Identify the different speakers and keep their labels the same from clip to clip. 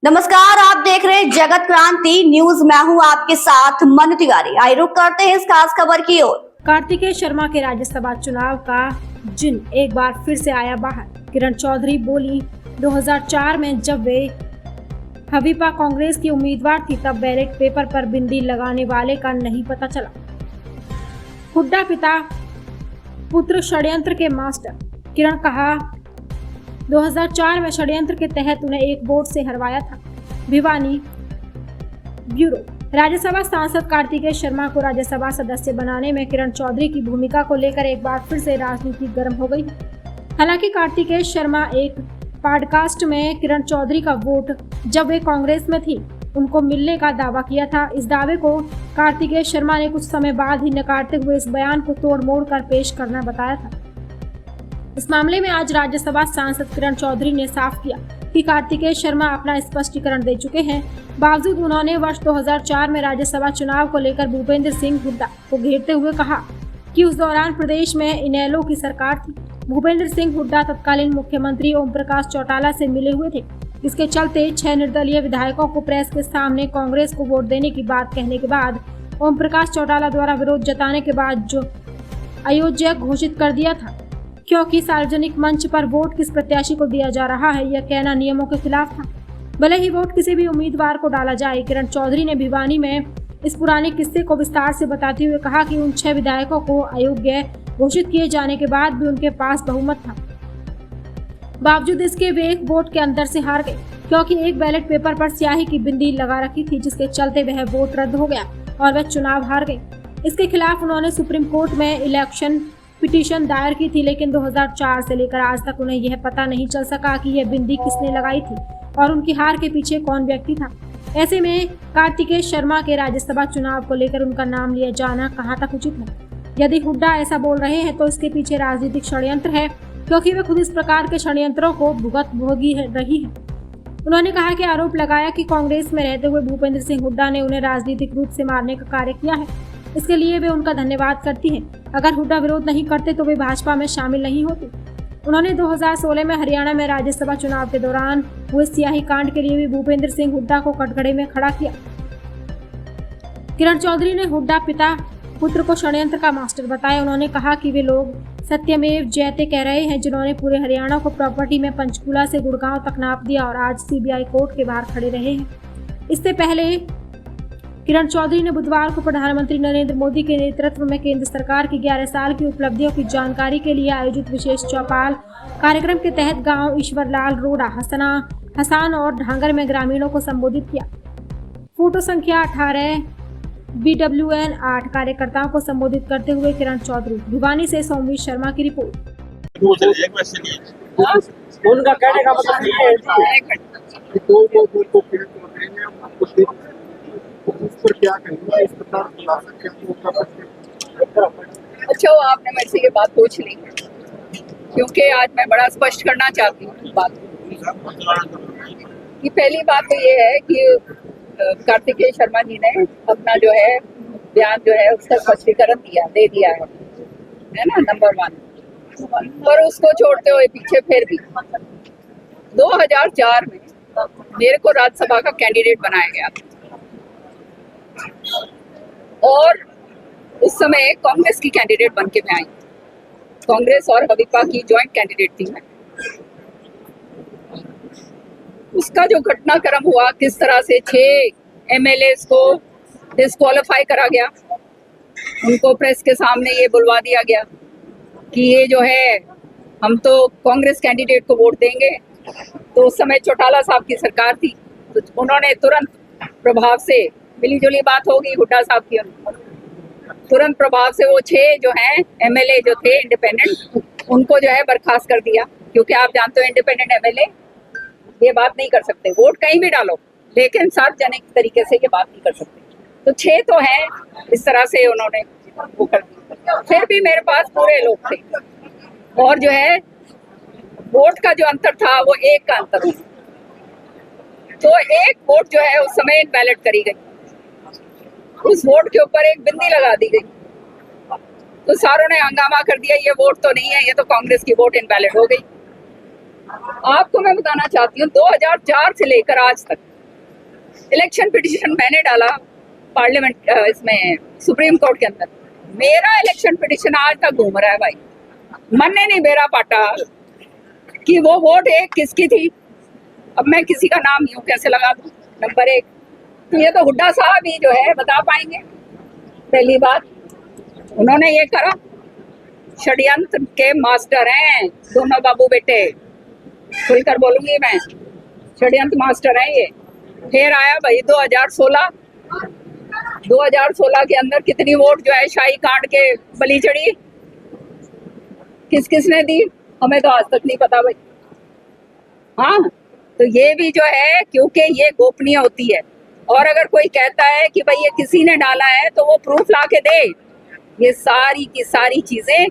Speaker 1: नमस्कार, आप देख रहे हैं जगत क्रांति न्यूज। मैं हूं आपके साथ मनु तिवारी। आइए रुक करते हैं इस खास खबर की ओर।
Speaker 2: कार्तिकेय शर्मा के राज्यसभा चुनाव का जिन एक बार फिर से आया बाहर। किरण चौधरी बोली, 2004 में जब वे हबीपा कांग्रेस की उम्मीदवार थी तब बैलेट पेपर पर बिंदी लगाने वाले का नहीं पता चला। हुड्डा पिता पुत्र षड्यंत्र के मास्टर। किरण कहा, 2004 में षड्यंत्र के तहत उन्हें एक वोट से हरवाया था। भिवानी ब्यूरो। राज्यसभा सांसद कार्तिकेय शर्मा को राज्यसभा सदस्य बनाने में किरण चौधरी की भूमिका को लेकर एक बार फिर से राजनीति गर्म हो गई। हालांकि कार्तिकेय शर्मा एक पॉडकास्ट में किरण चौधरी का वोट जब वे कांग्रेस में थी उनको मिलने का दावा किया था। इस दावे को कार्तिकेय शर्मा ने कुछ समय बाद ही नकारते हुए इस बयान को तोड़ मोड़ कर पेश करना बताया था। इस मामले में आज राज्यसभा सांसद किरण चौधरी ने साफ किया कि कार्तिकेय शर्मा अपना स्पष्टीकरण दे चुके हैं। बावजूद उन्होंने वर्ष 2004 में राज्यसभा चुनाव को लेकर भूपेंद्र सिंह हुड्डा को घेरते हुए कहा कि उस दौरान प्रदेश में इनेलो की सरकार थी। भूपेंद्र सिंह हुड्डा तत्कालीन मुख्यमंत्री ओम प्रकाश चौटाला से मिले हुए थे। इसके चलते 6 निर्दलीय विधायकों को प्रेस के सामने कांग्रेस को वोट देने की बात कहने के बाद ओम प्रकाश चौटाला द्वारा विरोध जताने के बाद जो अयोग्य घोषित कर दिया था, क्योंकि सार्वजनिक मंच पर वोट किस प्रत्याशी को दिया जा रहा है यह कहना नियमों के खिलाफ था। भले ही वोट किसी भी उम्मीदवार को डाला जाए। किरण चौधरी ने भिवानी में इस पुराने किस्से को विस्तार से बताते हुए कहा कि उन 6 विधायकों को अयोग्य घोषित किए जाने के बाद भी उनके पास बहुमत था। बावजूद इसके वे एक वोट के अंतर से हार गए, क्योंकि एक बैलेट पेपर पर स्याही की बिंदी लगा रखी थी, जिसके चलते वह वोट रद्द हो गया और वह चुनाव हार गए। इसके खिलाफ उन्होंने सुप्रीम कोर्ट में इलेक्शन पिटीशन दायर की थी, लेकिन 2004 से लेकर आज तक उन्हें यह पता नहीं चल सका कि यह बिंदी किसने लगाई थी और उनकी हार के पीछे कौन व्यक्ति था। ऐसे में कार्तिकेय शर्मा के राज्यसभा चुनाव को लेकर उनका नाम लिया जाना कहाँ तक उचित है। यदि हुड्डा ऐसा बोल रहे हैं तो इसके पीछे राजनीतिक षड्यंत्र है, क्योंकि वे खुद इस प्रकार के षड्यंत्रों को भोगी रही है। उन्होंने कहा कि आरोप लगाया कि कांग्रेस में रहते हुए भूपेंद्र सिंह हुड्डा ने उन्हें राजनीतिक रूप से मारने का कार्य किया है। इसके लिए वे उनका धन्यवाद करती हैं। अगर हुड्डा विरोध नहीं करते तो वे भाजपा में शामिल नहीं होते। उन्होंने 2016 में हरियाणा में राज्यसभा चुनाव के दौरान हुए स्याही कांड के लिए भी भूपेंद्र सिंह हुड्डा को कटघरे में खड़ा किया। किरण चौधरी ने हुड्डा पिता पुत्र को षड्यंत्र का मास्टर बताया। उन्होंने कहा कि वे लोग सत्यमेव जयते कह रहे हैं, जिन्होंने पूरे हरियाणा को प्रॉपर्टी में पंचकूला से गुड़गांव तक नाप दिया और आज सीबीआई कोर्ट के बाहर खड़े रहे हैं। इससे पहले किरण चौधरी ने बुधवार को प्रधानमंत्री नरेंद्र मोदी के नेतृत्व में केंद्र सरकार की 11 साल की उपलब्धियों की जानकारी के लिए आयोजित विशेष चौपाल कार्यक्रम के तहत गांव ईश्वरलाल रोड़ा, हसान और ढांगर में ग्रामीणों को संबोधित किया। फोटो संख्या 18 BWN 8 कार्यकर्ताओं को संबोधित करते हुए किरण चौधरी। भिवानी से सौम्य शर्मा की रिपोर्ट।
Speaker 3: उनका कहने का मतलब ये है क्या कहेंगे इस प्रकार
Speaker 4: अच्छा वो आपने मेरे से ये बात पूछ ली, क्योंकि आज मैं बड़ा स्पष्ट करना चाहती हूँ बात कि पहली बात तो ये है कि कार्तिकेय शर्मा जी ने अपना जो है बयान जो है उसका स्पष्टीकरण दे दिया है ना, नंबर 1। और उसको छोड़ते हुए पीछे फिर भी 2004 में मेरे को राज्यसभा का कैंडिडेट बनाया गया और उस समय कांग्रेस की कैंडिडेट बन के मैं आई। कांग्रेस और हबीपा की जॉइंट कैंडिडेट थी मैं। उसका जो घटनाक्रम हुआ, किस तरह से 6 MLAs को डिस्क्वालीफाई करा गया, उनको प्रेस के सामने ये बुलवा दिया गया कि ये जो है हम तो कांग्रेस कैंडिडेट को वोट देंगे। तो उस समय चौटाला साहब की सरकार थी, तो उन्होंने तुरंत प्रभाव से, मिली जुली बात होगी हुड्डा साहब की, तुरंत प्रभाव से वो 6 जो हैं MLA जो थे इंडिपेंडेंट, उनको जो है बर्खास्त कर दिया। क्योंकि आप जानते हो इंडिपेंडेंट MLA ये बात नहीं कर सकते, वोट कहीं भी डालो, लेकिन सार्वजनिक तरीके से ये बात नहीं कर सकते। तो 6 तो हैं, इस तरह से उन्होंने वो कर दिया। फिर भी मेरे पास पूरे लोग थे और जो है वोट का जो अंतर था वो 1 का अंतर था। तो 1 वोट जो है उस समय इनवैलिड करी गई, उस वोट के ऊपर एक बिंदी लगा दी गई। तो सारों ने हंगामा कर दिया, ये वोट तो नहीं है, ये तो कांग्रेस की वोट इनवैलिड हो गई। आपको मैं बताना चाहती हूँ 2004 से लेकर आज तक इलेक्शन पिटिशन मैंने डाला पार्लियामेंट इसमें सुप्रीम कोर्ट के अंदर। मेरा इलेक्शन पिटिशन आज तक घूम रहा है भाई। मन ने नहीं मेरा पाटा कि वो वोट एक किसकी थी। अब मैं किसी का नाम यूं कैसे लगा दूं। नंबर एक, तो ये तो हुड्डा साहब ही जो है बता पाएंगे। पहली बात, उन्होंने ये करा, षड्यंत्र के मास्टर हैं दोनों बाबू बेटे, खुलकर बोलूंगी मैं, षड्यंत्र मास्टर हैं ये। फिर आया भाई 2016 के अंदर कितनी वोट जो है शाही कांड के बलि चढ़ी, किस किसने दी हमें तो आज तक नहीं पता भाई। हाँ, तो ये भी जो है क्योंकि ये गोपनीय होती है, और अगर कोई कहता है कि भाई ये किसी ने डाला है तो वो प्रूफ ला के दे। ये सारी की सारी चीजें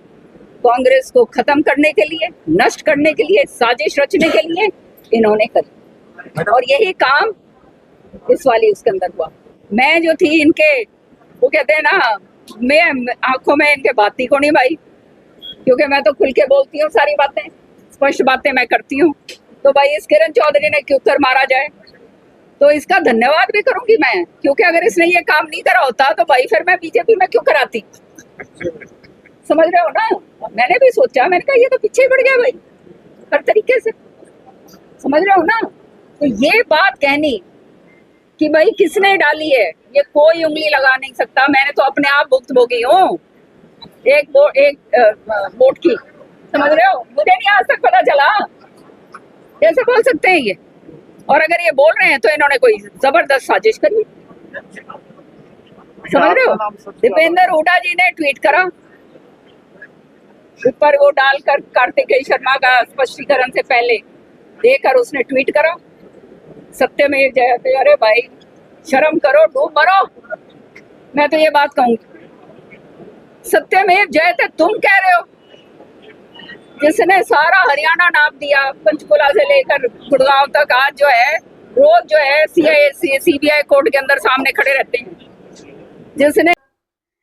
Speaker 4: कांग्रेस को खत्म करने के लिए, नष्ट करने के लिए, साजिश रचने के लिए इन्होंने करी, और यही काम इस वाली उसके अंदर हुआ। मैं जो थी इनके, वो कहते हैं ना, मैं आंखों में इनके बाती को नहीं भाई, क्योंकि मैं तो खुल के बोलती हूँ, सारी बातें स्पष्ट बातें मैं करती हूँ। तो भाई इस किरण चौधरी ने क्यों कर मारा जाए, तो इसका धन्यवाद भी करूंगी मैं, क्योंकि अगर इसने ये काम नहीं करा होता तो भाई फिर मैं बीजेपी में क्यों कराती। समझ रहे हो ना, मैंने भी सोचा, मैंने कहा ये तो पीछे पड़ गया भाई हर तरीके से। समझ रहे हो ना, तो ये बात कहनी कि भाई किसने डाली है, ये कोई उंगली लगा नहीं सकता। मैंने तो अपने आप भुक्तभोगी हूँ एक वोट की। समझ रहे हो, मुझे नहीं आज तक पता चला, कैसे बोल सकते हैं ये। और अगर ये बोल रहे हैं तो इन्होंने कोई जबरदस्त साजिश करी। समझ रहे हो, दीपेंद्र हुड्डा जी ने ट्वीट करा, ऊपर वो डालकर कार्तिकेय शर्मा का स्पष्टीकरण से पहले देकर उसने ट्वीट करा, सत्यमेव जयते। अरे भाई शर्म करो, डूब मरो। मैं तो ये बात कहूंगी, सत्यमेव जयते तुम कह रहे हो, जिसने सारा हरियाणा नाप दिया, पंचकुला से लेकर गुड़गांव तक। आज जो है रोज जो है सीबीआई कोर्ट के अंदर सामने खड़े रहते हैं, जिसने।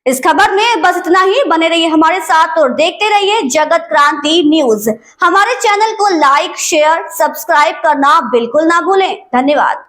Speaker 1: इस खबर में बस इतना ही। बने रहिए हमारे साथ और देखते रहिए जगत क्रांति न्यूज। हमारे चैनल को लाइक, शेयर, सब्सक्राइब करना बिल्कुल ना भूलें। धन्यवाद।